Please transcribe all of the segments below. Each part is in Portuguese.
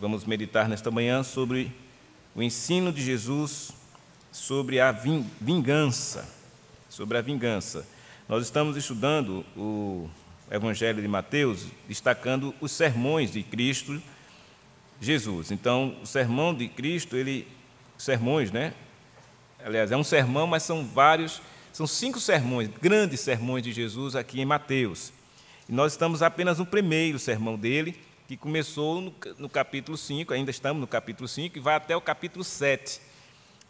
Vamos meditar nesta manhã sobre o ensino de Jesus sobre a vingança. Sobre a vingança. Nós estamos estudando o Evangelho de Mateus, destacando os sermões de Cristo Jesus. Então, o sermão de Cristo, sermões, né? Aliás, é um sermão, mas são 5 sermões, grandes sermões de Jesus aqui em Mateus. E nós estamos apenas no primeiro sermão dele, que começou no capítulo 5, ainda estamos no capítulo 5, e vai até o capítulo 7.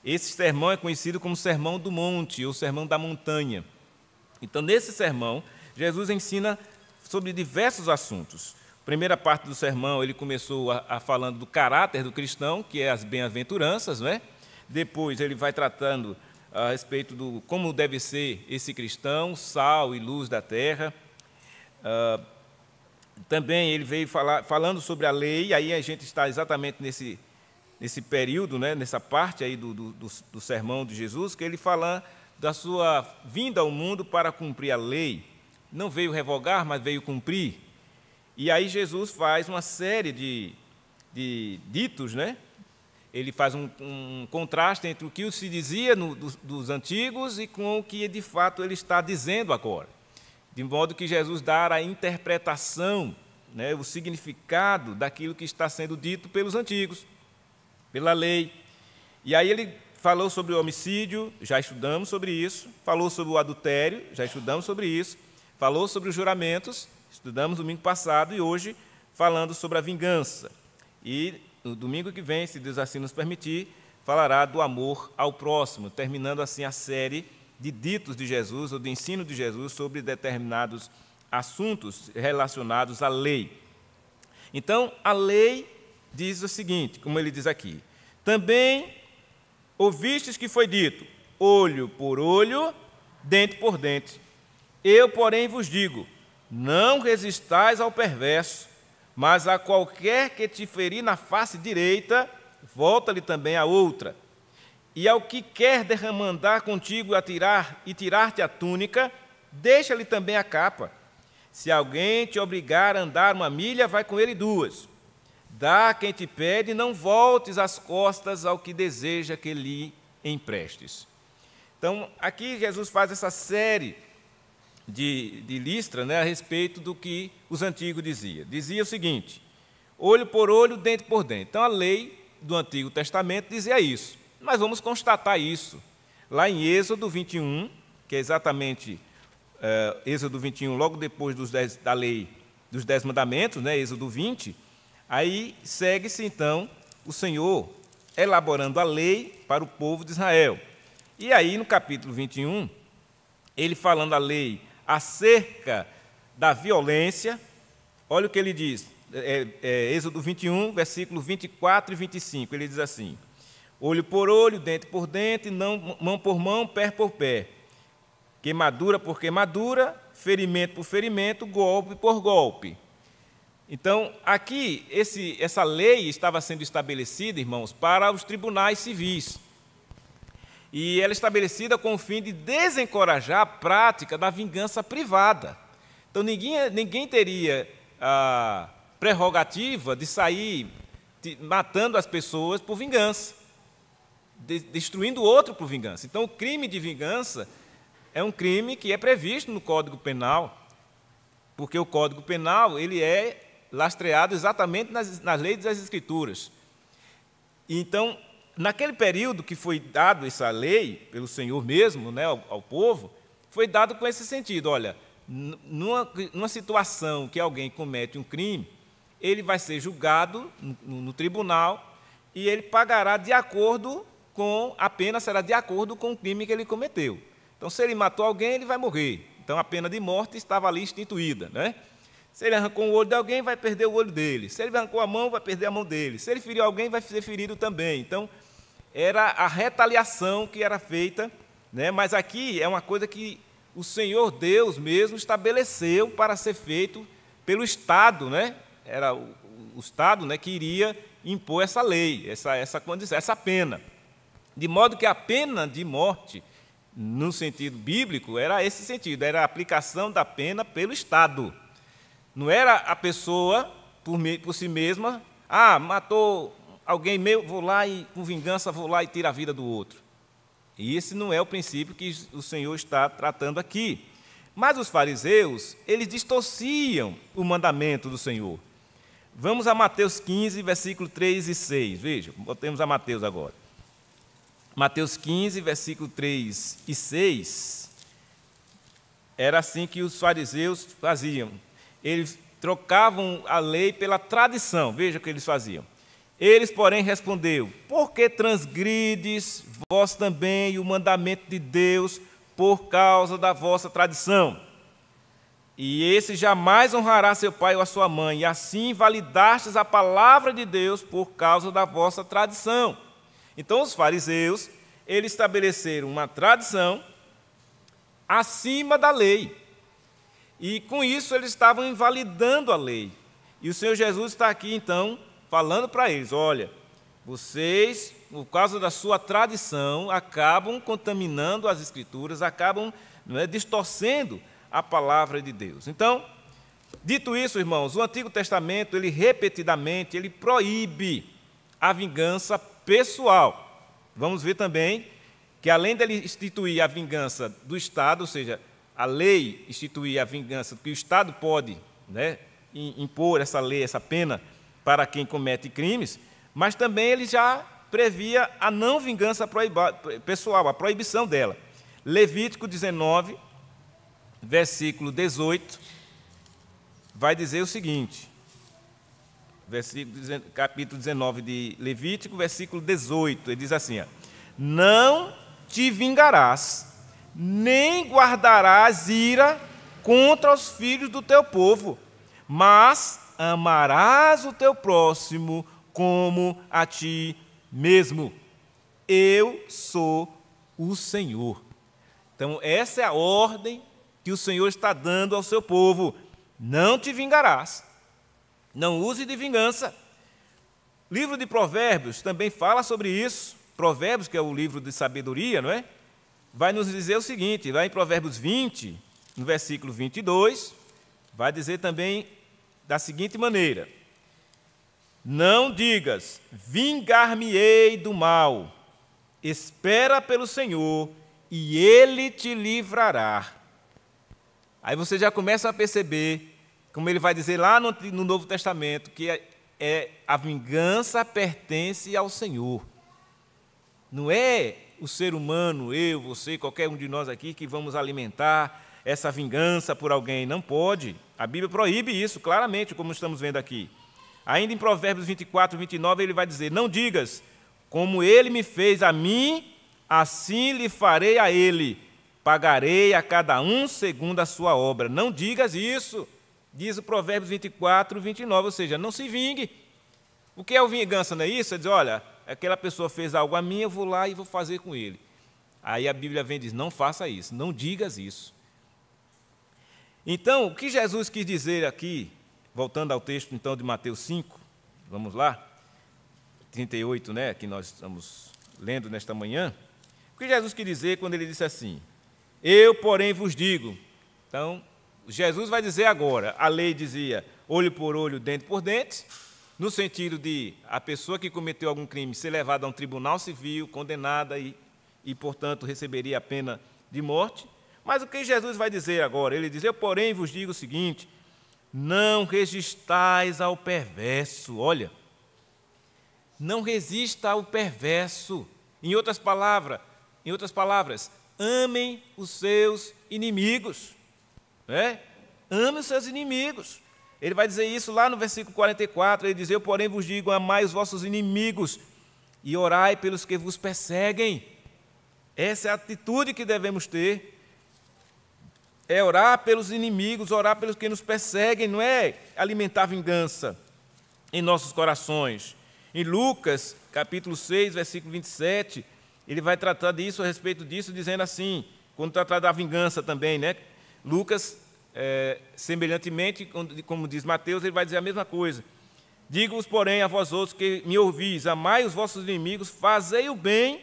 Esse sermão é conhecido como Sermão do Monte, ou Sermão da Montanha. Então, nesse sermão, Jesus ensina sobre diversos assuntos. A primeira parte do sermão, ele começou falando do caráter do cristão, que é as bem-aventuranças, né? Depois, ele vai tratando a respeito do como deve ser esse cristão, sal e luz da terra. Também ele veio falando sobre a lei, aí a gente está exatamente nesse período, né, nessa parte aí do sermão de Jesus, que ele fala da sua vinda ao mundo para cumprir a lei. Não veio revogar, mas veio cumprir. E aí Jesus faz uma série de ditos, né? Ele faz um contraste entre o que se dizia dos antigos e com o que, de fato, ele está dizendo agora. De modo que Jesus dá a interpretação, né, o significado daquilo que está sendo dito pelos antigos, pela lei. E aí ele falou sobre o homicídio, já estudamos sobre isso, falou sobre o adultério, já estudamos sobre isso, falou sobre os juramentos, estudamos domingo passado, e hoje falando sobre a vingança. E no domingo que vem, se Deus assim nos permitir, falará do amor ao próximo, terminando assim a série de ditos de Jesus, ou de ensino de Jesus, sobre determinados assuntos relacionados à lei. Então, a lei diz o seguinte, como ele diz aqui: também ouvistes que foi dito, olho por olho, dente por dente. Eu, porém, vos digo, não resistais ao perverso, mas a qualquer que te ferir na face direita, volta-lhe também a outra. E ao que quer derramandar contigo e tirar-te a túnica, deixa-lhe também a capa. Se alguém te obrigar a andar 1 milha, vai com ele 2. Dá a quem te pede, não voltes as costas ao que deseja que lhe emprestes. Então, aqui Jesus faz essa série de listra, né, a respeito do que os antigos diziam. Dizia o seguinte: olho por olho, dente por dente. Então, a lei do Antigo Testamento dizia isso. Nós vamos constatar isso lá em Êxodo 21, que é exatamente Êxodo 21, logo depois da lei dos 10 mandamentos, né, Êxodo 20, aí segue-se então o Senhor elaborando a lei para o povo de Israel. E aí no capítulo 21, ele falando a lei acerca da violência, olha o que ele diz, Êxodo 21, versículo 24 e 25, ele diz assim: olho por olho, dente por dente, não, mão por mão, pé por pé. Queimadura por queimadura, ferimento por ferimento, golpe por golpe. Então, aqui, essa lei estava sendo estabelecida, irmãos, para os tribunais civis. E ela é estabelecida com o fim de desencorajar a prática da vingança privada. Então, ninguém teria a prerrogativa de sair matando as pessoas por vingança, destruindo o outro por vingança. Então, o crime de vingança é um crime que é previsto no Código Penal, porque o Código Penal ele é lastreado exatamente nas leis das Escrituras. Então, naquele período que foi dado essa lei pelo Senhor mesmo, né, ao povo, foi dado com esse sentido: olha, numa situação que alguém comete um crime, ele vai ser julgado no tribunal e ele pagará de acordo a pena será de acordo com o crime que ele cometeu. Então, se ele matou alguém, ele vai morrer. Então, a pena de morte estava ali instituída, né? Se ele arrancou o olho de alguém, vai perder o olho dele. Se ele arrancou a mão, vai perder a mão dele. Se ele feriu alguém, vai ser ferido também. Então, era a retaliação que era feita, né? Mas aqui é uma coisa que o Senhor Deus mesmo estabeleceu para ser feito pelo Estado, né? Era o Estado, né, que iria impor essa lei, essa condição, essa pena. De modo que a pena de morte, no sentido bíblico, era esse sentido, era a aplicação da pena pelo Estado. Não era a pessoa, por si mesma, Ah, matou alguém meu, vou lá e, com vingança, vou lá e tiro a vida do outro. E esse não é o princípio que o Senhor está tratando aqui. Mas os fariseus, eles distorciam o mandamento do Senhor. Vamos a Mateus 15, versículo 3 e 6. Veja, voltemos a Mateus agora. Mateus 15, versículo 3 e 6. Era assim que os fariseus faziam. Eles trocavam a lei pela tradição. Veja o que eles faziam. Eles, porém, respondeu: por que transgrides vós também o mandamento de Deus por causa da vossa tradição? E esse jamais honrará seu pai ou a sua mãe, e assim invalidastes a palavra de Deus por causa da vossa tradição. Então, os fariseus, eles estabeleceram uma tradição acima da lei. E, com isso, eles estavam invalidando a lei. E o Senhor Jesus está aqui, então, falando para eles: olha, vocês, por causa da sua tradição, acabam contaminando as Escrituras, acabam distorcendo a palavra de Deus. Então, dito isso, irmãos, o Antigo Testamento, ele repetidamente, ele proíbe a vingança pessoal. Vamos ver também que, além dele instituir a vingança do Estado, ou seja, a lei instituir a vingança, que o Estado pode impor essa lei, essa pena para quem comete crimes, mas também ele já previa a não vingança pessoal, a proibição dela. Levítico 19, versículo 18, vai dizer o seguinte, capítulo 19 de Levítico, versículo 18, ele diz assim: não te vingarás, nem guardarás ira contra os filhos do teu povo, mas amarás o teu próximo como a ti mesmo. Eu sou o Senhor. Então, essa é a ordem que o Senhor está dando ao seu povo: não te vingarás, não use de vingança. O livro de Provérbios também fala sobre isso. Provérbios, que é o livro de sabedoria, não é? Vai nos dizer o seguinte, lá em Provérbios 20, no versículo 22, vai dizer também da seguinte maneira: não digas, vingar-me-ei do mal, espera pelo Senhor, e Ele te livrará. Aí você já começa a perceber, como ele vai dizer lá no Novo Testamento, que a vingança pertence ao Senhor. Não é o ser humano, eu, você, qualquer um de nós aqui, que vamos alimentar essa vingança por alguém. Não pode. A Bíblia proíbe isso claramente, como estamos vendo aqui. Ainda em Provérbios 24, 29, ele vai dizer: não digas, como ele me fez a mim, assim lhe farei a ele. Pagarei a cada um segundo a sua obra. Não digas isso, diz o Provérbios 24, 29, ou seja, não se vingue. O que é o vingança, não é isso? É dizer: olha, aquela pessoa fez algo a mim, eu vou lá e vou fazer com ele. Aí a Bíblia vem e diz: não faça isso, não digas isso. Então, o que Jesus quis dizer aqui, voltando ao texto então de Mateus 5, vamos lá, 38, que nós estamos lendo nesta manhã. O que Jesus quis dizer quando ele disse assim: eu, porém, vos digo. Então, Jesus vai dizer agora, a lei dizia olho por olho, dente por dente, no sentido de a pessoa que cometeu algum crime ser levada a um tribunal civil, condenada e, portanto, receberia a pena de morte. Mas o que Jesus vai dizer agora? Ele diz: eu, porém, vos digo o seguinte: não resistais ao perverso. Olha, não resista ao perverso. Em outras palavras, amem os seus inimigos. Amem os seus inimigos. Ele vai dizer isso lá no versículo 44, ele diz: eu, porém, vos digo, amai os vossos inimigos e orai pelos que vos perseguem. Essa é a atitude que devemos ter. É orar pelos inimigos, orar pelos que nos perseguem, não é alimentar vingança em nossos corações. Em Lucas, capítulo 6, versículo 27, ele vai tratar disso, a respeito disso, dizendo assim, quando tratar da vingança também, Lucas, semelhantemente, como diz Mateus, ele vai dizer a mesma coisa. Digo-vos, porém, a vós outros que me ouvis, amai os vossos inimigos, fazei o bem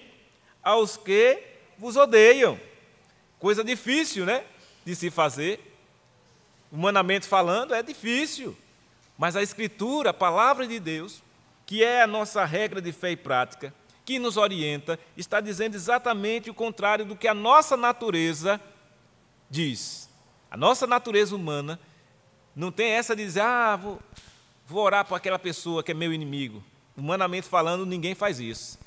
aos que vos odeiam. Coisa difícil, de se fazer. Humanamente falando, é difícil. Mas a Escritura, a palavra de Deus, que é a nossa regra de fé e prática, que nos orienta, está dizendo exatamente o contrário do que a nossa natureza diz. A nossa natureza humana não tem essa de dizer, vou orar por aquela pessoa que é meu inimigo. Humanamente falando, ninguém faz isso.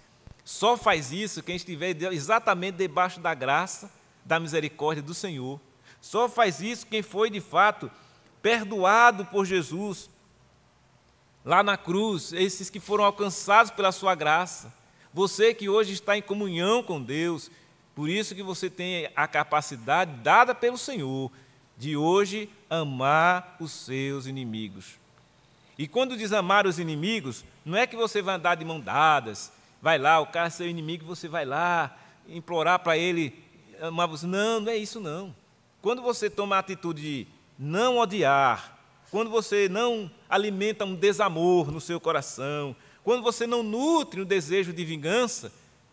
Só faz isso quem estiver exatamente debaixo da graça, da misericórdia do Senhor. Só faz isso quem foi, de fato, perdoado por Jesus, lá na cruz, esses que foram alcançados pela sua graça. Você que hoje está em comunhão com Deus, por isso que você tem a capacidade dada pelo Senhor de hoje amar os seus inimigos. E quando diz amar os inimigos, não é que você vai andar de mão dadas, vai lá, o cara é seu inimigo, você vai lá implorar para ele amar você. Não, não é isso não. Quando você toma a atitude de não odiar, quando você não alimenta um desamor no seu coração, quando você não nutre um desejo de vingança,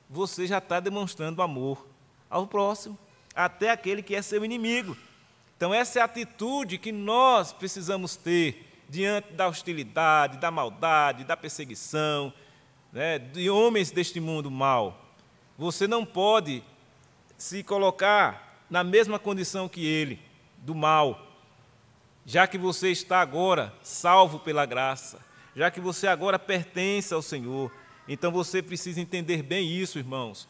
você já está demonstrando amor ao próximo, até aquele que é seu inimigo. Então, essa é a atitude que nós precisamos ter diante da hostilidade, da maldade, da perseguição, né, de homens deste mundo mau. Você não pode se colocar na mesma condição que ele, do mal, já que você está agora salvo pela graça, já que você agora pertence ao Senhor. Então você precisa entender bem isso, irmãos.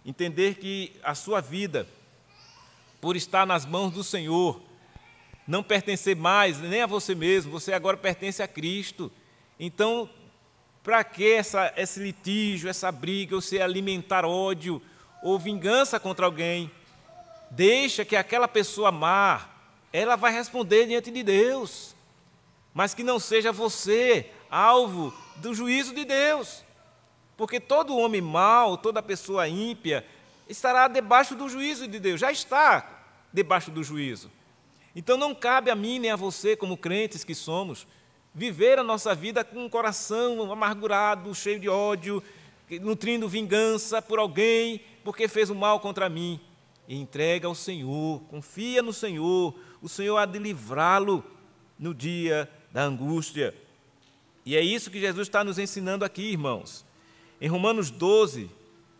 Entender que a sua vida, por estar nas mãos do Senhor, não pertencer mais nem a você mesmo, você agora pertence a Cristo. Então, para que esse litígio, essa briga, você alimentar ódio ou vingança contra alguém? Deixa que aquela pessoa má, ela vai responder diante de Deus, mas que não seja você alvo do juízo de Deus, porque todo homem mau, toda pessoa ímpia, estará debaixo do juízo de Deus, já está debaixo do juízo. Então não cabe a mim nem a você, como crentes que somos, viver a nossa vida com um coração amargurado, cheio de ódio, nutrindo vingança por alguém, porque fez o mal contra mim. E entrega ao Senhor, confia no Senhor, o Senhor há de livrá-lo no dia da angústia. E é isso que Jesus está nos ensinando aqui, irmãos. Em Romanos 12,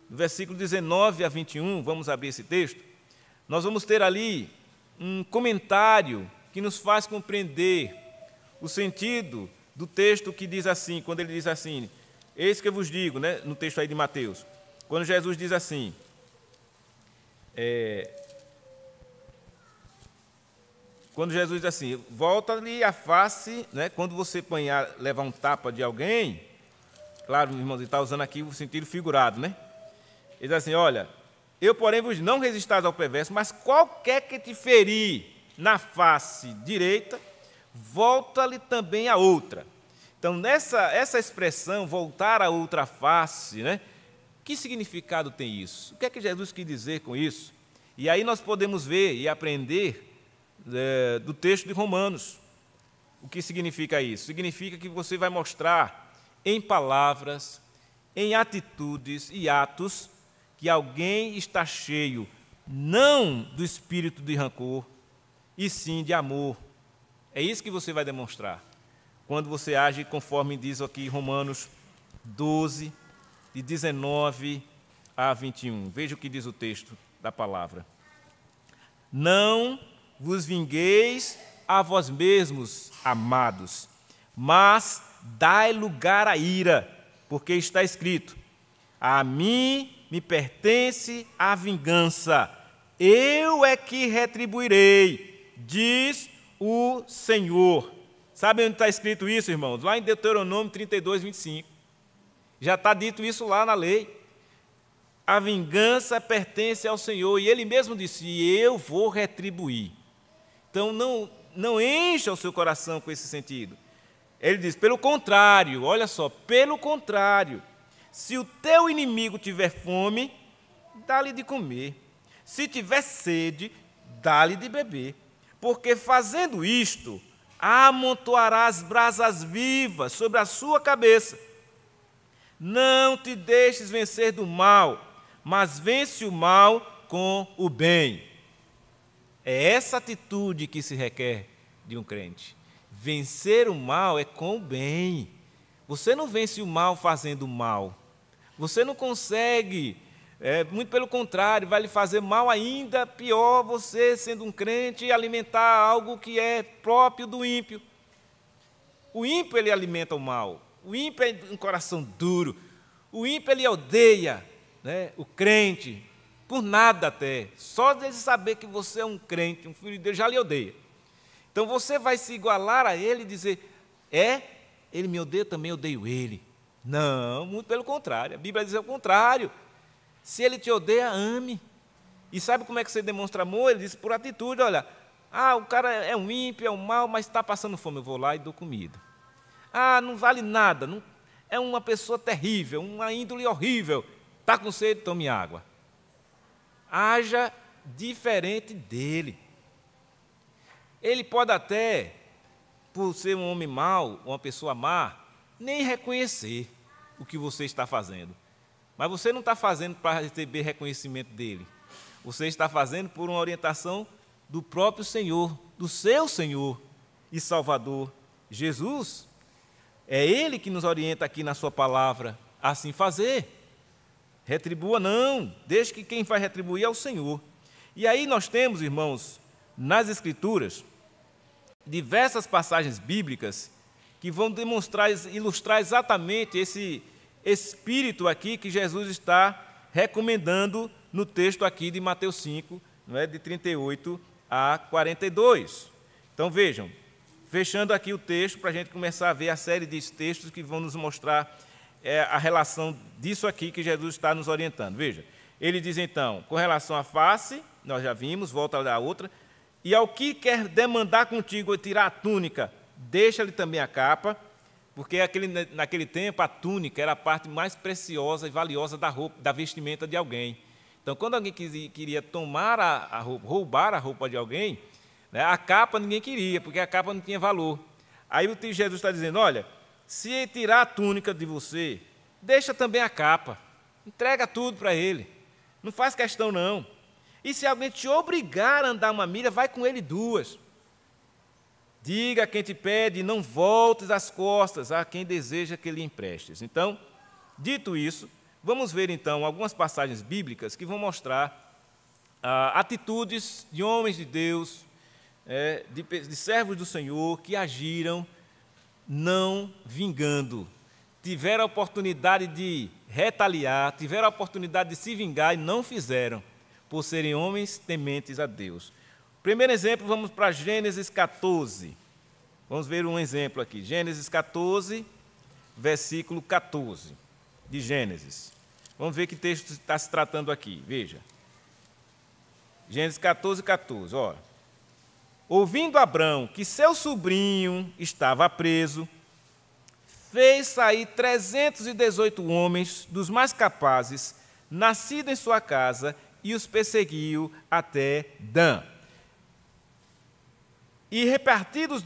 no versículo 19 a 21, vamos abrir esse texto, nós vamos ter ali um comentário que nos faz compreender o sentido do texto que diz assim, quando ele diz assim, eis que eu vos digo, né, no texto aí de Mateus, quando Jesus diz assim, quando Jesus diz assim, volta-lhe a face, né, quando você levar um tapa de alguém, claro, irmãos, ele está usando aqui o sentido figurado, né? Ele diz assim, olha, eu, porém, vos não resistais ao perverso, mas qualquer que te ferir na face direita, volta-lhe também a outra. Então, essa expressão, voltar a outra face, né? Que significado tem isso? O que é que Jesus quis dizer com isso? E aí nós podemos ver e aprender do texto de Romanos. O que significa isso? Significa que você vai mostrar em palavras, em atitudes e atos, que alguém está cheio, não do espírito de rancor, e sim de amor. É isso que você vai demonstrar, quando você age conforme diz aqui Romanos 12, de 19 a 21. Veja o que diz o texto da palavra. Não vos vingueis a vós mesmos, amados, mas dai lugar à ira, porque está escrito, a mim me pertence a vingança, eu é que retribuirei, diz o Senhor. Sabe onde está escrito isso, irmãos? Lá em Deuteronômio 32, 25. Já está dito isso lá na lei. A vingança pertence ao Senhor, e Ele mesmo disse, eu vou retribuir. Então, não encha o seu coração com esse sentido. Ele diz, pelo contrário, olha só, pelo contrário, se o teu inimigo tiver fome, dá-lhe de comer. Se tiver sede, dá-lhe de beber. Porque fazendo isto, amontoarás brasas vivas sobre a sua cabeça. Não te deixes vencer do mal, mas vence o mal com o bem. É essa atitude que se requer de um crente. Vencer o mal é com o bem. Você não vence o mal fazendo mal. Você não consegue, muito pelo contrário, vai lhe fazer mal ainda pior você, sendo um crente, alimentar algo que é próprio do ímpio. O ímpio, ele alimenta o mal. O ímpio é um coração duro. O ímpio, ele odeia, né, o crente, por nada até. Só de saber que você é um crente, um filho de Deus, já lhe odeia. Então você vai se igualar a ele e dizer, ele me odeia, eu também odeio ele. Não, muito pelo contrário. A Bíblia diz o contrário. Se ele te odeia, ame. E sabe como é que você demonstra amor? Ele diz por atitude, olha, o cara é um ímpio, é um mau, mas está passando fome, eu vou lá e dou comida. Não vale nada, não, é uma pessoa terrível, uma índole horrível, está com sede, tome água. Haja diferente dele. Ele pode até, por ser um homem mau, uma pessoa má, nem reconhecer o que você está fazendo. Mas você não está fazendo para receber reconhecimento dele. Você está fazendo por uma orientação do próprio Senhor, do seu Senhor e Salvador, Jesus. É Ele que nos orienta aqui na sua palavra a assim fazer. Retribua não, deixe que quem vai retribuir é o Senhor. E aí nós temos, irmãos, nas Escrituras, diversas passagens bíblicas que vão ilustrar exatamente esse espírito aqui que Jesus está recomendando no texto aqui de Mateus 5, de 38 a 42. Então vejam, fechando aqui o texto para a gente começar a ver a série de textos que vão nos mostrar a relação disso aqui que Jesus está nos orientando. Veja, ele diz então, com relação à face, nós já vimos, volta a dar outra, e ao que quer demandar contigo tirar a túnica, deixa-lhe também a capa, porque naquele tempo a túnica era a parte mais preciosa e valiosa da roupa, da vestimenta de alguém. Então, quando alguém queria tomar a roupa, roubar a roupa de alguém, né, a capa ninguém queria, porque a capa não tinha valor. Aí o Jesus está dizendo, olha, se tirar a túnica de você, deixa também a capa, entrega tudo para ele, não faz questão não. E se alguém te obrigar a andar uma milha, vai com ele 2. Diga a quem te pede, não voltes as costas a quem deseja que lhe emprestes. Então, dito isso, vamos ver então algumas passagens bíblicas que vão mostrar atitudes de homens de Deus, de servos do Senhor, que agiram não vingando. Tiveram a oportunidade de retaliar, tiveram a oportunidade de se vingar e não fizeram, por serem homens tementes a Deus. Primeiro exemplo, vamos para Gênesis 14. Vamos ver um exemplo aqui. Gênesis 14, versículo 14 de Gênesis. Vamos ver que texto está se tratando aqui. Veja. Gênesis 14, 14. Olha. Ouvindo Abrão que seu sobrinho estava preso, fez sair 318 homens dos mais capazes, nascidos em sua casa, e os perseguiu até Dan. E repartidos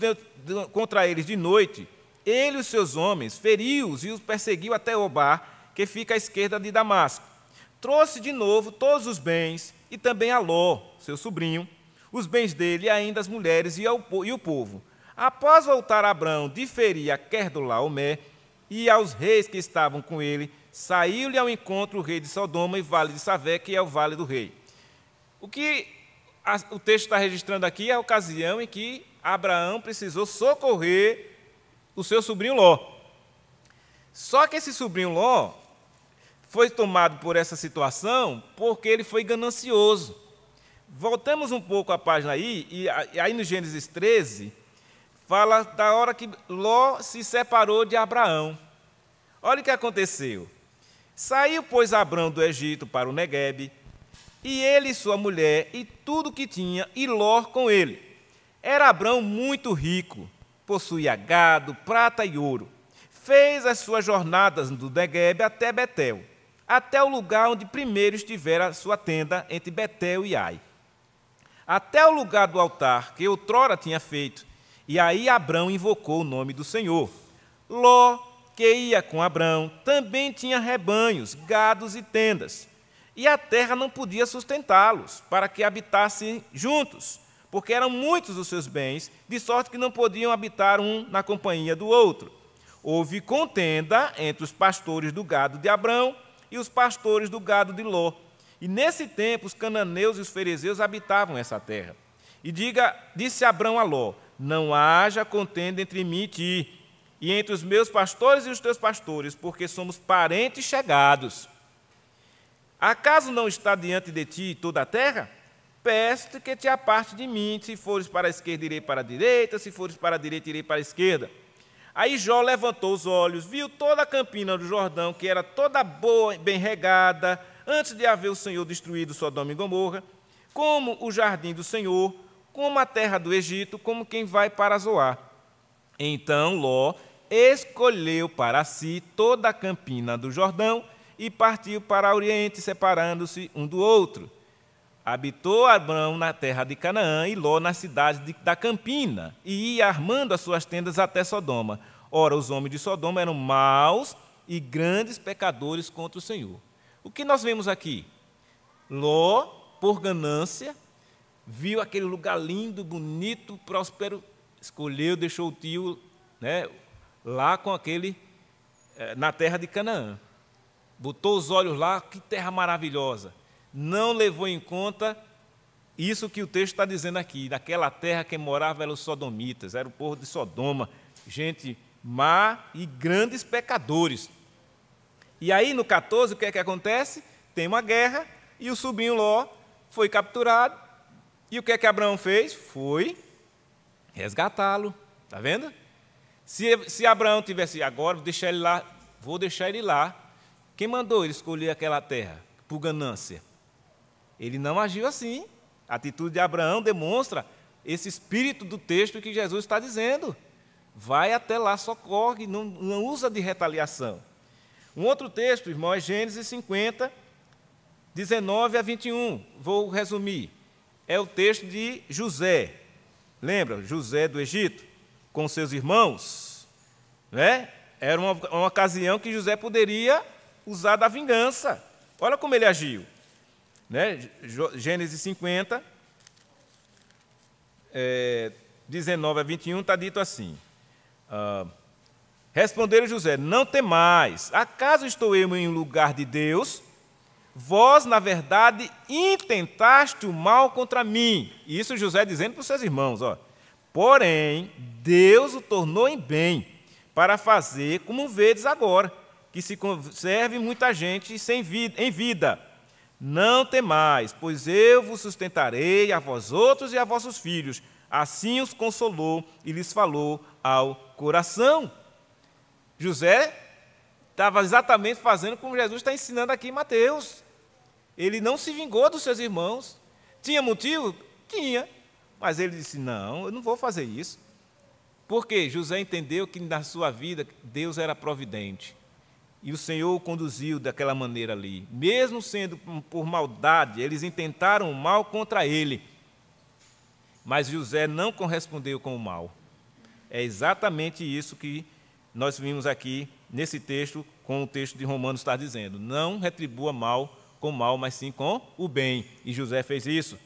contra eles de noite, ele e os seus homens feriu-os e os perseguiu até Obá, que fica à esquerda de Damasco. Trouxe de novo todos os bens, e também a Ló, seu sobrinho, os bens dele e ainda as mulheres e o povo. Após voltar Abrão de ferir a Querdolaomé e aos reis que estavam com ele, saiu-lhe ao encontro o rei de Sodoma e vale de Savé, que é o vale do rei. O que o texto está registrando aqui é a ocasião em que Abraão precisou socorrer o seu sobrinho Ló. Só que esse sobrinho Ló foi tomado por essa situação porque ele foi ganancioso. Voltamos um pouco a página aí, e aí no Gênesis 13, fala da hora que Ló se separou de Abraão. Olha o que aconteceu. Saiu, pois, Abrão do Egito para o Neguebe, e ele e sua mulher, e tudo que tinha, e Ló com ele. Era Abrão muito rico, possuía gado, prata e ouro. Fez as suas jornadas do Neguebe até Betel, até o lugar onde primeiro estivera a sua tenda, entre Betel e Ai. Até o lugar do altar que outrora tinha feito, e aí Abrão invocou o nome do Senhor. Ló, que ia com Abrão, também tinha rebanhos, gados e tendas, e a terra não podia sustentá-los, para que habitassem juntos, porque eram muitos os seus bens, de sorte que não podiam habitar um na companhia do outro. houve contenda entre os pastores do gado de Abrão e os pastores do gado de Ló. E nesse tempo os cananeus e os ferezeus habitavam essa terra. E disse Abrão a Ló: não haja contenda entre mim e ti, e entre os meus pastores e os teus pastores, porque somos parentes chegados. Acaso não está diante de ti toda a terra? Peço-te que te aparte de mim. Se fores para a esquerda, irei para a direita, se fores para a direita, irei para a esquerda. Aí Jó levantou os olhos, viu toda a campina do Jordão, que era toda boa, bem regada, antes de haver o Senhor destruído Sodoma e Gomorra, como o jardim do Senhor, como a terra do Egito, como quem vai para Zoar. Então Ló escolheu para si toda a campina do Jordão e partiu para o oriente, separando-se um do outro. Habitou Abrão na terra de Canaã e Ló nas cidades da campina, e ia armando as suas tendas até Sodoma. Ora, os homens de Sodoma eram maus e grandes pecadores contra o Senhor. O que nós vemos aqui? Ló, por ganância, viu aquele lugar lindo, bonito, próspero, escolheu, deixou o tio, né, lá com aquele, na terra de Canaã. Botou os olhos lá, que terra maravilhosa. Não levou em conta isso que o texto está dizendo aqui. Naquela terra quem morava eram os sodomitas, era o povo de Sodoma, gente má e grandes pecadores. E aí no 14 o que é que acontece? Tem uma guerra e o sobrinho Ló foi capturado. E o que é que Abraão fez? Foi resgatá-lo. Está vendo? Se Abraão tivesse, agora vou deixar ele lá. Quem mandou ele escolher aquela terra? Por ganância. Ele não agiu assim. A atitude de Abraão demonstra esse espírito do texto que Jesus está dizendo. Vai até lá, socorre, não usa de retaliação. Um outro texto, irmão, é Gênesis 50, 19 a 21. Vou resumir. É o texto de José. Lembra? José do Egito, com seus irmãos. Né? Era uma ocasião que José poderia usar da vingança. Olha como ele agiu. Né? Gênesis 50, 19 a 21, está dito assim. Responderam José: não temais, acaso estou eu em lugar de Deus? Vós, na verdade, intentaste o mal contra mim. Isso José dizendo para os seus irmãos. Porém, Deus o tornou em bem, para fazer como vedes agora, que se conserve muita gente em vida. Não temais, pois eu vos sustentarei a vós outros e a vossos filhos. Assim os consolou e lhes falou ao coração. José estava exatamente fazendo como Jesus está ensinando aqui em Mateus. Ele não se vingou dos seus irmãos. Tinha motivo? Tinha. Mas ele disse: não, eu não vou fazer isso. Porque José entendeu que na sua vida Deus era providente. E o Senhor o conduziu daquela maneira ali. Mesmo sendo por maldade, eles intentaram o mal contra ele. Mas José não correspondeu com o mal. É exatamente isso que nós vimos aqui nesse texto, com o texto de Romanos está dizendo. Não retribua mal com mal, mas sim com o bem. E José fez isso.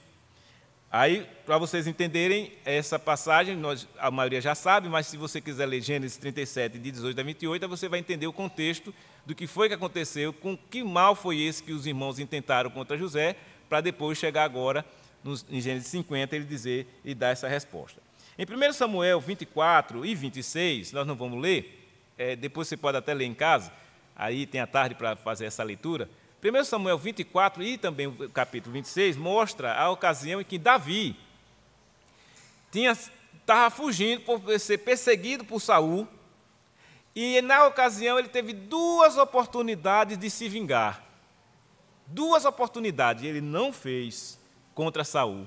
Aí, para vocês entenderem essa passagem, a maioria já sabe, mas se você quiser ler Gênesis 37, de 18 a 28, você vai entender o contexto do que foi que aconteceu, com que mal foi esse que os irmãos intentaram contra José, para depois chegar agora, em Gênesis 50, ele dizer e dar essa resposta. Em 1 Samuel 24 e 26, nós não vamos ler, depois você pode até ler em casa, aí tem a tarde para fazer essa leitura. 1 Samuel 24 e também o capítulo 26 mostra a ocasião em que Davi estava fugindo por ser perseguido por Saul, e na ocasião ele teve duas oportunidades de se vingar. Duas oportunidades, e ele não fez contra Saul,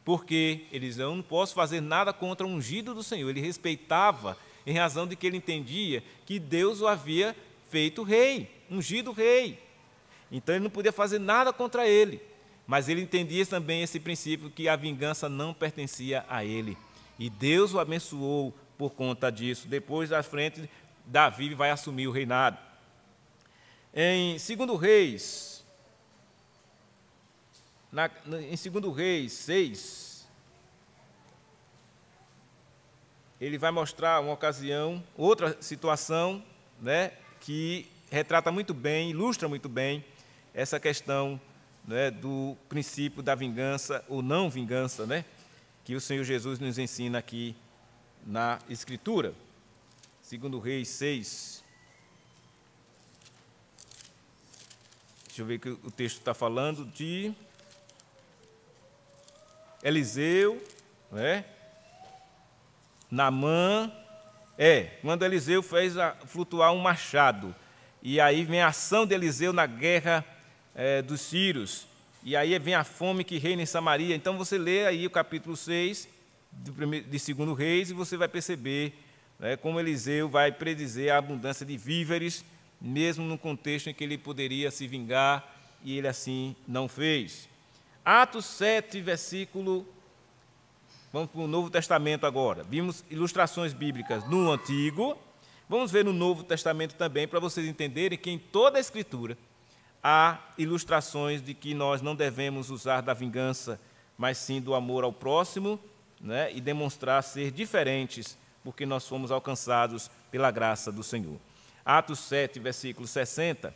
porque ele disse: eu não posso fazer nada contra o ungido do Senhor. Ele respeitava, em razão de que ele entendia que Deus o havia feito rei, ungido rei. Então ele não podia fazer nada contra ele, mas ele entendia também esse princípio que a vingança não pertencia a ele. E Deus o abençoou por conta disso. Depois da frente, Davi vai assumir o reinado. Em 2 Reis, em 2 Reis 6, ele vai mostrar uma ocasião, outra situação, né, que retrata muito bem, ilustra muito bem essa questão, né, do princípio da vingança ou não vingança, né, que o Senhor Jesus nos ensina aqui na Escritura. 2 Reis 6. Deixa eu ver que o texto está falando de Eliseu, né? Naamã, quando Eliseu fez flutuar um machado, e aí vem a ação de Eliseu na guerra dos sírios, e aí vem a fome que reina em Samaria. Então você lê aí o capítulo 6 de 2 Reis, e você vai perceber, né, como Eliseu vai predizer a abundância de víveres, mesmo no contexto em que ele poderia se vingar, e ele assim não fez. Atos 7, versículo... Vamos para o Novo Testamento agora. Vimos ilustrações bíblicas no Antigo, vamos ver no Novo Testamento também, para vocês entenderem que em toda a Escritura há ilustrações de que nós não devemos usar da vingança, mas sim do amor ao próximo, né, e demonstrar ser diferentes, porque nós fomos alcançados pela graça do Senhor. Atos 7, versículo 60.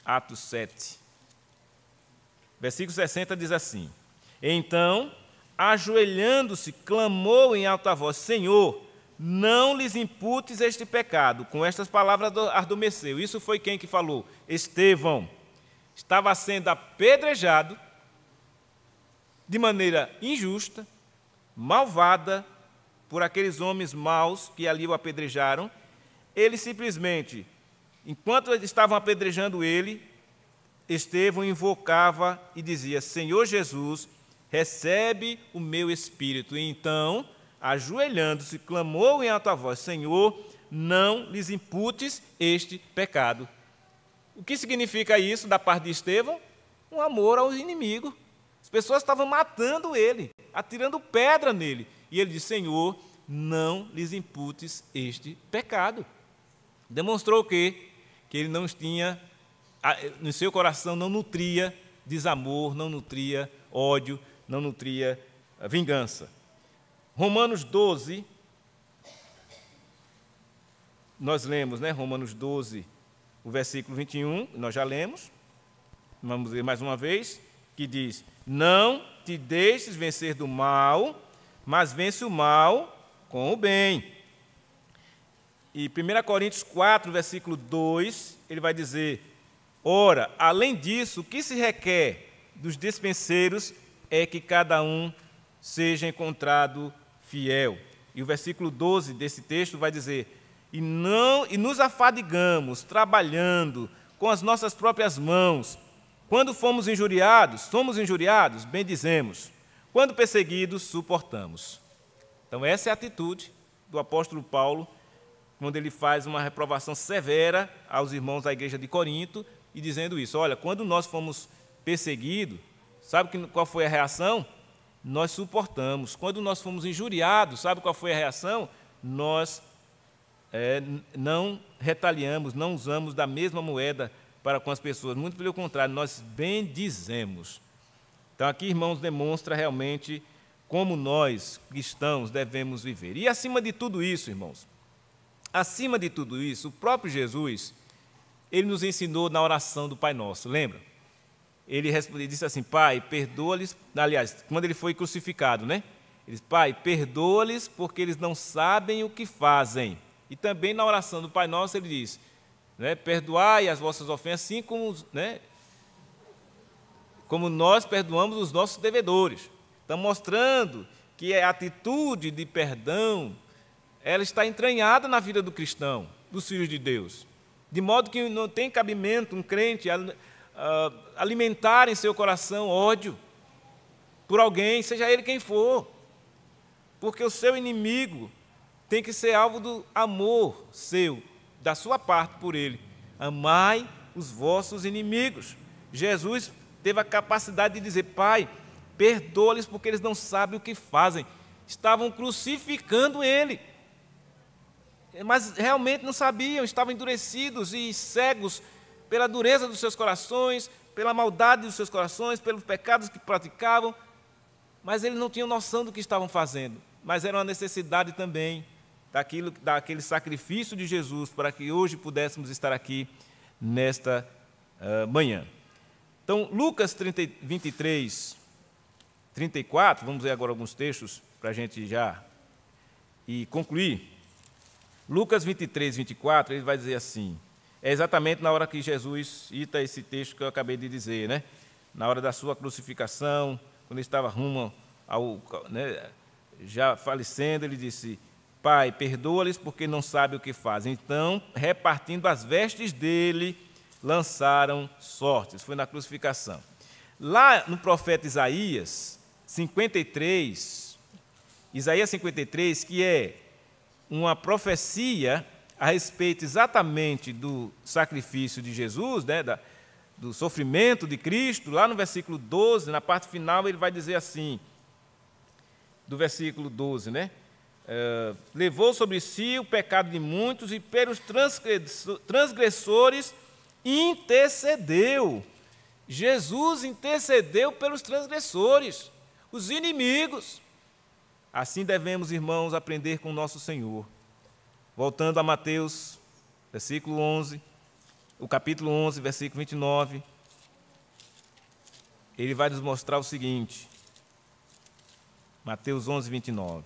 Atos 7, versículo 60 diz assim: Então, ajoelhando-se, clamou em alta voz: Senhor, não lhes imputes este pecado. Com estas palavras adormeceu. Isso foi quem que falou? Estevão. Estava sendo apedrejado de maneira injusta, malvada, por aqueles homens maus que ali o apedrejaram. Ele simplesmente, enquanto estavam apedrejando ele, Estevão invocava e dizia: Senhor Jesus, recebe o meu espírito. E então, ajoelhando-se, clamou em alta voz: Senhor, não lhes imputes este pecado. O que significa isso da parte de Estevão? Um amor aos inimigos. As pessoas estavam matando ele, atirando pedra nele. E ele disse: Senhor, não lhes imputes este pecado. Demonstrou o quê? Que ele não tinha, no seu coração não nutria desamor, não nutria ódio, não nutria vingança. Romanos 12, nós lemos, né? Romanos 12, o versículo 21, nós já lemos. Vamos ler mais uma vez, que diz: Não te deixes vencer do mal, mas vence o mal com o bem. E 1 Coríntios 4, versículo 2, ele vai dizer: Ora, além disso, o que se requer dos despenseiros é que cada um seja encontrado fiel. E o versículo 12 desse texto vai dizer: E nos afadigamos trabalhando com as nossas próprias mãos. Quando somos injuriados, bendizemos. Quando perseguidos, suportamos. Então essa é a atitude do apóstolo Paulo, quando ele faz uma reprovação severa aos irmãos da igreja de Corinto, e dizendo isso: olha, quando nós fomos perseguidos, sabe qual foi a reação? Nós suportamos. Quando nós fomos injuriados, sabe qual foi a reação? Nós não retaliamos, não usamos da mesma moeda para com as pessoas. Muito pelo contrário, nós bendizemos. Então aqui, irmãos, demonstra realmente como nós, cristãos, devemos viver. E acima de tudo isso, irmãos, acima de tudo isso, o próprio Jesus, ele nos ensinou na oração do Pai Nosso, lembra? Ele disse assim: Pai, perdoa-lhes. Aliás, quando ele foi crucificado, né? Ele disse: Pai, perdoa-lhes porque eles não sabem o que fazem. E também na oração do Pai Nosso ele diz, né, perdoai as vossas ofensas, assim como, né, como nós perdoamos os nossos devedores. Então, mostrando que a atitude de perdão, ela está entranhada na vida do cristão, dos filhos de Deus. De modo que não tem cabimento um crente alimentar em seu coração ódio por alguém, seja ele quem for. Porque o seu inimigo tem que ser alvo do amor seu, da sua parte por ele. Amai os vossos inimigos. Jesus teve a capacidade de dizer: Pai, perdoa-lhes porque eles não sabem o que fazem. Estavam crucificando ele, mas realmente não sabiam, estavam endurecidos e cegos pela dureza dos seus corações, pela maldade dos seus corações, pelos pecados que praticavam. mas eles não tinham noção do que estavam fazendo, mas era uma necessidade também daquele sacrifício de Jesus para que hoje pudéssemos estar aqui nesta manhã. Então, Lucas 23, 34, vamos ver agora alguns textos para a gente já e concluir. Lucas 23, 24, ele vai dizer assim, é exatamente na hora que Jesus cita esse texto que eu acabei de dizer, né? Na hora da sua crucificação, quando ele estava rumo ao, né, já falecendo, ele disse, Pai, perdoa-lhes porque não sabem o que fazem. Então, repartindo as vestes dele, lançaram sortes. Foi na crucificação. Lá no profeta Isaías 53, que é uma profecia a respeito exatamente do sacrifício de Jesus, né, do sofrimento de Cristo, lá no versículo 12, na parte final, ele vai dizer assim, do versículo 12, né? Levou sobre si o pecado de muitos e pelos transgressores intercedeu. Jesus intercedeu pelos transgressores, os inimigos. Assim devemos, irmãos, aprender com o nosso Senhor. Voltando a Mateus, versículo 11, o capítulo 11, versículo 29, ele vai nos mostrar o seguinte, Mateus 11, 29.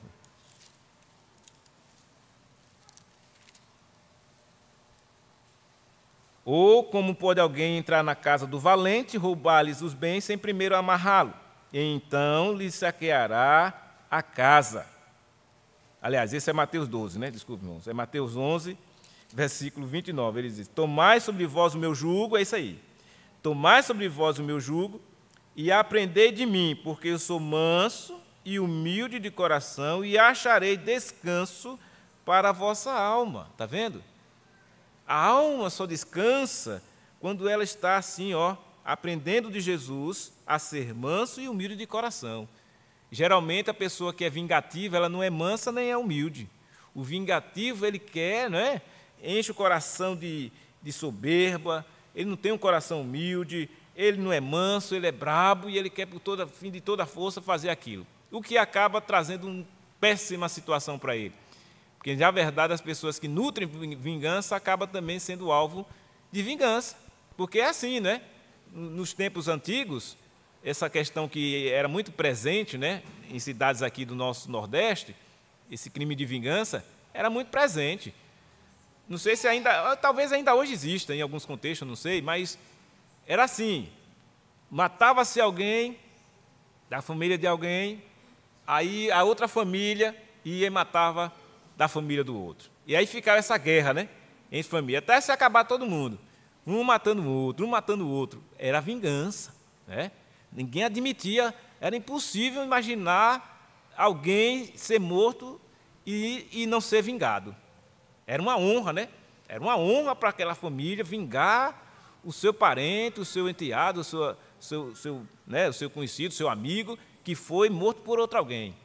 Ou como pode alguém entrar na casa do valente, roubar-lhes os bens sem primeiro amarrá-lo, e então lhe saqueará a casa. Aliás, esse é Mateus 12, né? Desculpe, irmãos. É Mateus 11, versículo 29. Ele diz, tomai sobre vós o meu jugo, é isso aí. Tomai sobre vós o meu jugo e aprendei de mim, porque eu sou manso e humilde de coração e acharei descanso para a vossa alma. Está vendo? A alma só descansa quando ela está assim, aprendendo de Jesus a ser manso e humilde de coração. Geralmente, a pessoa que é vingativa, ela não é mansa nem é humilde. O vingativo, ele quer, né, enche o coração de soberba, ele não tem um coração humilde, ele não é manso, ele é brabo e ele quer, por fim de toda força, fazer aquilo. O que acaba trazendo uma péssima situação para ele. Porque, na verdade, as pessoas que nutrem vingança acabam também sendo alvo de vingança. Porque é assim, né? Nos tempos antigos, essa questão que era muito presente, né, em cidades aqui do nosso Nordeste, esse crime de vingança, era muito presente. Não sei se ainda, talvez ainda hoje exista, em alguns contextos, não sei, mas era assim, matava-se alguém, da família de alguém, aí a outra família ia e matava da família do outro. E aí ficava essa guerra, né, entre famílias, até se acabar todo mundo, um matando o outro, um matando o outro. Era vingança, né? Ninguém admitia, era impossível imaginar alguém ser morto e não ser vingado. Era uma honra, né? Era uma honra para aquela família vingar o seu parente, o seu enteado, o seu conhecido, o seu amigo, que foi morto por outro alguém.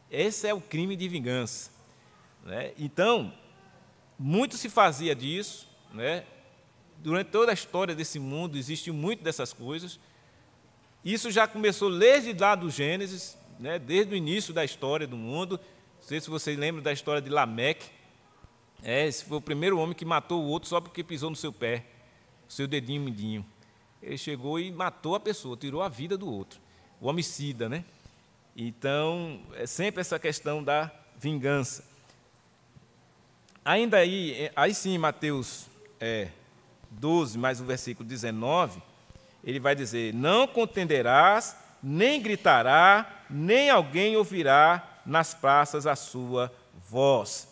Esse é o crime de vingança, né? Então, muito se fazia disso, né? Durante toda a história desse mundo, existiu muito dessas coisas. Isso já começou desde lá do Gênesis, né, desde o início da história do mundo. Não sei se vocês lembram da história de Lameque. Esse foi o primeiro homem que matou o outro só porque pisou no seu pé, o seu dedinho mindinho. Ele chegou e matou a pessoa, tirou a vida do outro. O homicida, né? Então, é sempre essa questão da vingança. Ainda aí sim, Mateus 12, mais o versículo 19, ele vai dizer, não contenderás, nem gritará, nem alguém ouvirá nas praças a sua voz.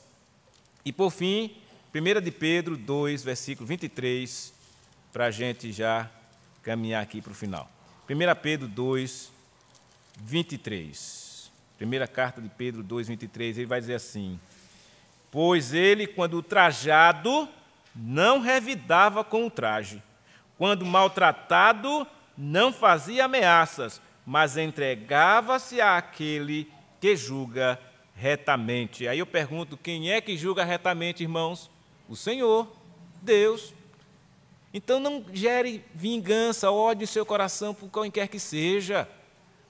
E, por fim, 1 de Pedro 2, versículo 23, para a gente já caminhar aqui para o final. 1 Pedro 2, 23. Primeira carta de Pedro 2, 23, ele vai dizer assim, pois ele, quando ultrajado, não revidava com o traje, quando maltratado, não fazia ameaças, mas entregava-se àquele que julga retamente. Aí eu pergunto, quem é que julga retamente, irmãos? O Senhor, Deus. Então não gere vingança, ódio em seu coração por quem quer que seja.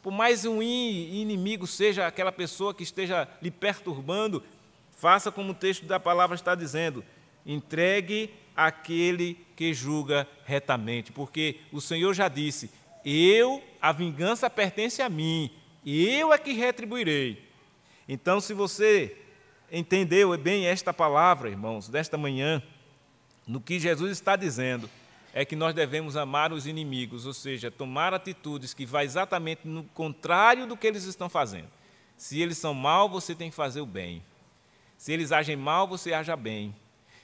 por mais ruim e inimigo seja aquela pessoa que esteja lhe perturbando, faça como o texto da palavra está dizendo, entregue àquele que julga retamente, porque o Senhor já disse, a vingança pertence a mim, eu é que retribuirei. Então, se você entendeu bem esta palavra, irmãos, desta manhã, no que Jesus está dizendo, é que nós devemos amar os inimigos, ou seja, tomar atitudes que vão exatamente no contrário do que eles estão fazendo. Se eles são mal, você tem que fazer o bem. Se eles agem mal, você haja bem.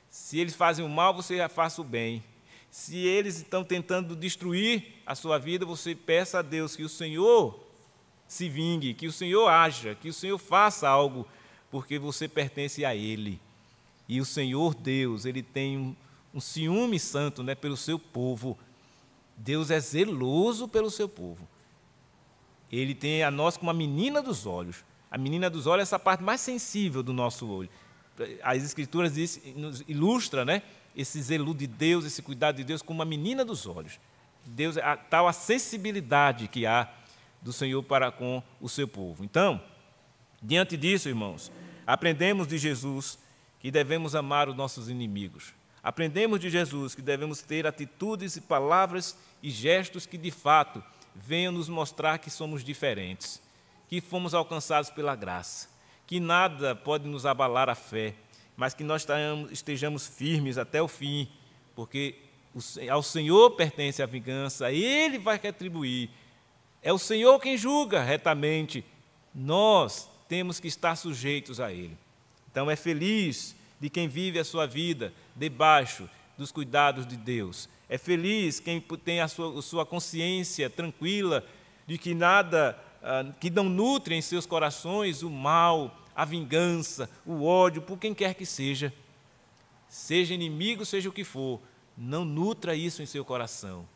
Se eles fazem o mal, você faça o bem. Se eles estão tentando destruir a sua vida, você peça a Deus que o Senhor se vingue, que o Senhor haja, que o Senhor faça algo, porque você pertence a Ele. E o Senhor Deus, Ele tem um ciúme santo, né, pelo seu povo. Deus é zeloso pelo seu povo. Ele tem a nós como a menina dos olhos. A menina dos olhos é essa parte mais sensível do nosso olho. As Escrituras nos ilustra, né, esse zelo de Deus, esse cuidado de Deus como a menina dos olhos. Deus, tal a sensibilidade que há do Senhor para com o seu povo. Então, diante disso, irmãos, aprendemos de Jesus que devemos amar os nossos inimigos. Aprendemos de Jesus que devemos ter atitudes e palavras e gestos que, de fato, venham nos mostrar que somos diferentes, que fomos alcançados pela graça, que nada pode nos abalar a fé, mas que nós estejamos firmes até o fim, porque ao Senhor pertence a vingança, Ele vai retribuir. É o Senhor quem julga retamente, nós temos que estar sujeitos a Ele. Então, é feliz de quem vive a sua vida debaixo dos cuidados de Deus. É feliz quem tem a sua consciência tranquila de que nada, que não nutre em seus corações o mal, a vingança, o ódio, por quem quer que seja. Seja inimigo, seja o que for, não nutra isso em seu coração.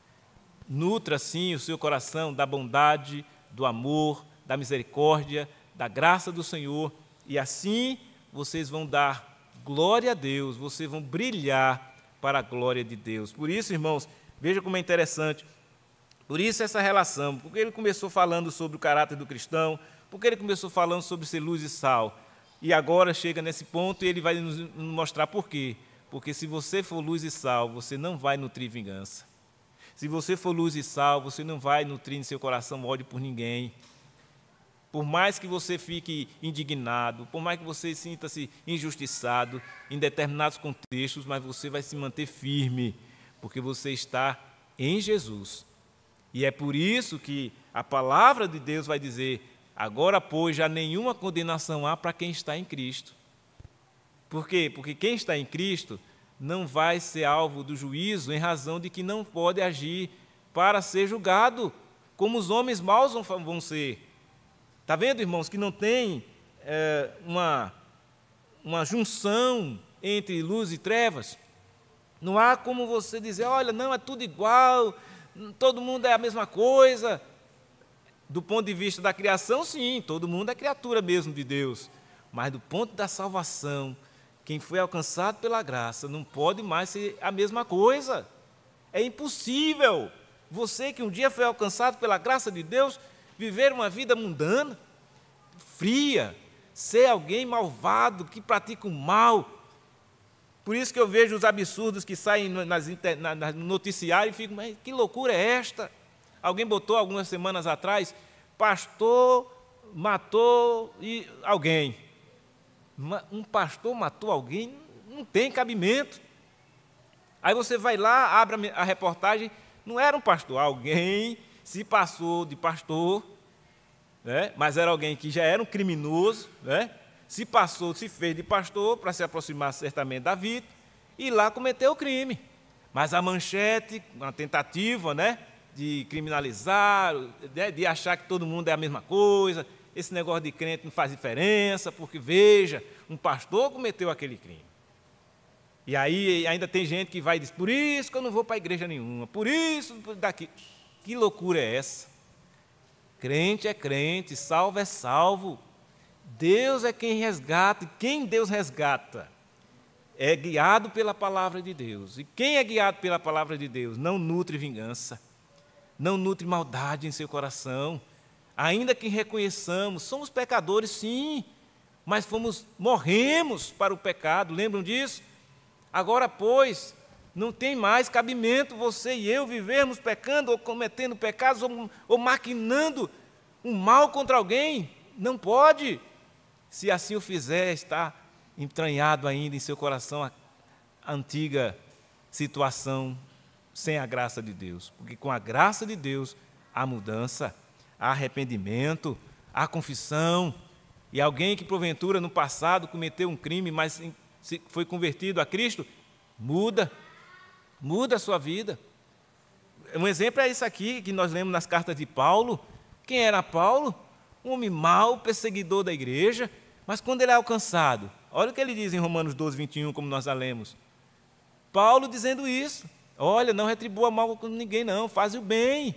Nutra, sim, o seu coração da bondade, do amor, da misericórdia, da graça do Senhor, e assim vocês vão dar glória a Deus, vocês vão brilhar para a glória de Deus. Por isso, irmãos, veja como é interessante, por isso essa relação, porque ele começou falando sobre o caráter do cristão, porque ele começou falando sobre ser luz e sal, e agora chega nesse ponto e ele vai nos mostrar por quê. Porque se você for luz e sal, você não vai nutrir vingança. Se você for luz e sal, você não vai nutrir em seu coração ódio por ninguém. Por mais que você fique indignado, por mais que você sinta-se injustiçado em determinados contextos, mas você vai se manter firme, porque você está em Jesus. E é por isso que a palavra de Deus vai dizer, agora, pois, já nenhuma condenação há para quem está em Cristo. Por quê? Porque quem está em Cristo não vai ser alvo do juízo em razão de que não pode agir para ser julgado, como os homens maus vão ser. Está vendo, irmãos, que não tem uma junção entre luz e trevas? Não há como você dizer, olha, não, é tudo igual, todo mundo é a mesma coisa. Do ponto de vista da criação, sim, todo mundo é criatura mesmo de Deus. Mas do ponto da salvação, quem foi alcançado pela graça não pode mais ser a mesma coisa. É impossível. Você que um dia foi alcançado pela graça de Deus, viver uma vida mundana, fria, ser alguém malvado, que pratica o mal. Por isso que eu vejo os absurdos que saem no noticiário e fico, mas que loucura é esta? Alguém botou algumas semanas atrás, pastor matou alguém. Um pastor matou alguém? Não tem cabimento. Aí você vai lá, abre a reportagem, não era um pastor, alguém se passou de pastor, né? Mas era alguém que já era um criminoso, né? Se fez de pastor para se aproximar certamente da vítima, e lá cometeu o crime. Mas a manchete, uma tentativa, né, de criminalizar, de achar que todo mundo é a mesma coisa, esse negócio de crente não faz diferença, porque, veja, um pastor cometeu aquele crime. E aí ainda tem gente que vai dizer, por isso que eu não vou para a igreja nenhuma, por isso, daqui. Que loucura é essa? Crente é crente, salvo é salvo. Deus é quem resgata, e quem Deus resgata é guiado pela palavra de Deus. E quem é guiado pela palavra de Deus não nutre vingança, não nutre maldade em seu coração. ainda que reconheçamos, somos pecadores sim, mas morremos para o pecado, lembram disso? Agora, pois, não tem mais cabimento você e eu vivermos pecando ou cometendo pecados ou maquinando um mal contra alguém. Não pode. Se assim o fizer, está entranhado ainda em seu coração a antiga situação sem a graça de Deus. Porque com a graça de Deus há mudança, há arrependimento, há confissão. E alguém que porventura no passado cometeu um crime, mas foi convertido a Cristo, muda a sua vida. Um exemplo é isso aqui que nós lemos nas cartas de Paulo. Quem era Paulo? Um homem mau, perseguidor da igreja, mas quando ele é alcançado, olha o que ele diz em Romanos 12, 21, como nós já lemos. Paulo dizendo isso: olha, não retribua mal com ninguém não, faz o bem.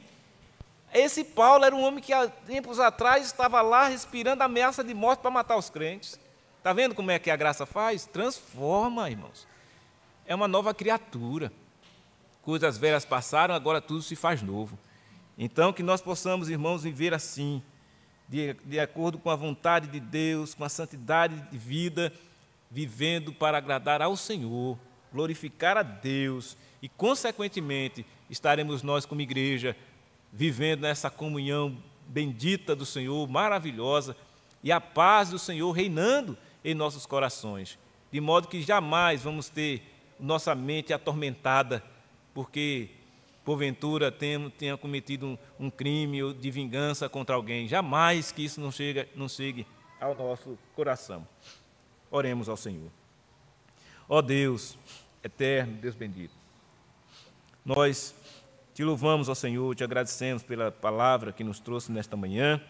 Esse Paulo era um homem que há tempos atrás estava lá respirando ameaça de morte para matar os crentes. Está vendo como é que a graça faz? Transforma, irmãos. É uma nova criatura. Coisas velhas passaram, agora tudo se faz novo. Então, que nós possamos, irmãos, viver assim, de acordo com a vontade de Deus, com a santidade de vida, vivendo para agradar ao Senhor, glorificar a Deus e, consequentemente, estaremos nós como igreja vivendo nessa comunhão bendita do Senhor, maravilhosa, e a paz do Senhor reinando em nossos corações, de modo que jamais vamos ter nossa mente atormentada, porque porventura tenha cometido um crime de vingança contra alguém. Jamais que isso não chegue ao nosso coração. Oremos ao Senhor. Ó Deus eterno, Deus bendito, nós te louvamos, ó Senhor, te agradecemos pela palavra que nos trouxe nesta manhã,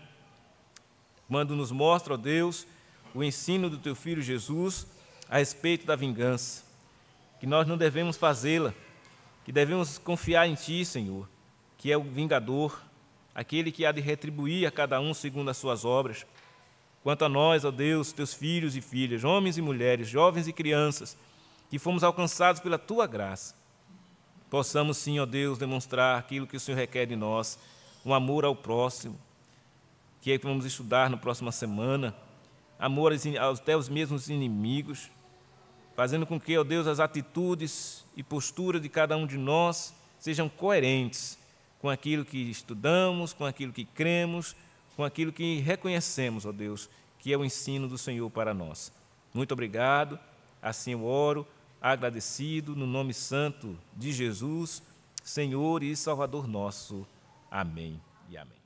quando nos mostra, ó Deus, o ensino do teu Filho Jesus a respeito da vingança, que nós não devemos fazê-la, que devemos confiar em Ti, Senhor, que é o vingador, aquele que há de retribuir a cada um segundo as suas obras. Quanto a nós, ó Deus, teus filhos e filhas, homens e mulheres, jovens e crianças, que fomos alcançados pela Tua graça, possamos sim, ó Deus, demonstrar aquilo que o Senhor requer de nós, um amor ao próximo, que é que vamos estudar na próxima semana, amor até aos mesmos inimigos, fazendo com que, ó Deus, as atitudes e posturas de cada um de nós sejam coerentes com aquilo que estudamos, com aquilo que cremos, com aquilo que reconhecemos, ó Deus, que é o ensino do Senhor para nós. Muito obrigado, assim eu oro, agradecido, no nome santo de Jesus, Senhor e Salvador nosso. Amém e amém.